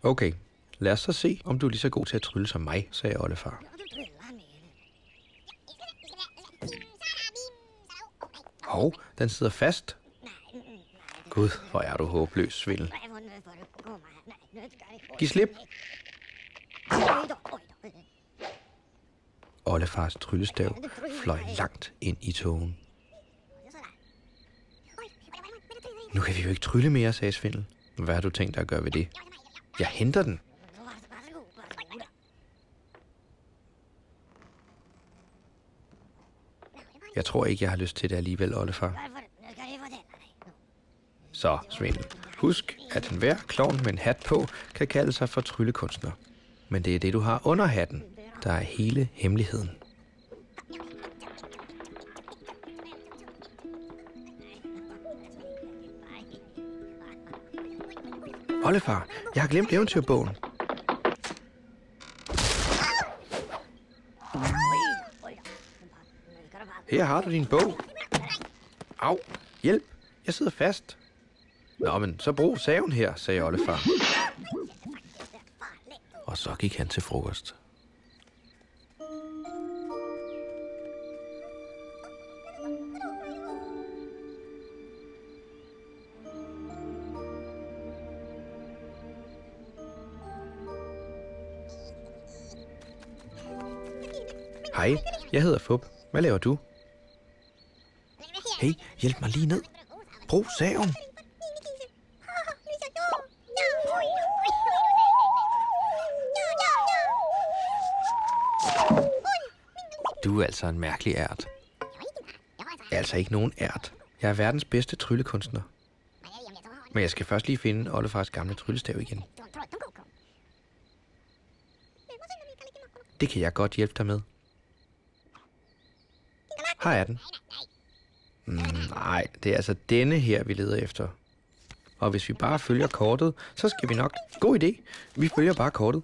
Okay, lad os så se, om du er lige så god til at trylle som mig, sagde oldefar. Hov, den sidder fast. Gud, hvor er du håbløs, Svindel. Giv slip. Oldefars tryllestav fløj langt ind i tågen. Nu kan vi jo ikke trylle mere, sagde Svindel. Hvad har du tænkt dig at gøre ved det? Jeg henter den. Jeg tror ikke, jeg har lyst til det alligevel, oldefar. Så, Svindel, husk, at enhver klovn med en hat på kan kalde sig for tryllekunstner. Men det er det, du har under hatten, der er hele hemmeligheden. Oldefar, jeg har glemt eventyrbogen. Her har du din bog. Au, hjælp, jeg sidder fast. Nå, men så brug saven her, sagde oldefar. Og så gik han til frokost. Hej, jeg hedder Fup. Hvad laver du? Hey, hjælp mig lige ned. Brug saven. Du er altså en mærkelig ært. Jeg er altså ikke nogen ært. Jeg er verdens bedste tryllekunstner. Men jeg skal først lige finde oldefars gamle tryllestav igen. Det kan jeg godt hjælpe dig med. Her er den. Nej, det er altså denne her, vi leder efter. Og hvis vi bare følger kortet, så skal vi nok... God idé. Vi følger bare kortet.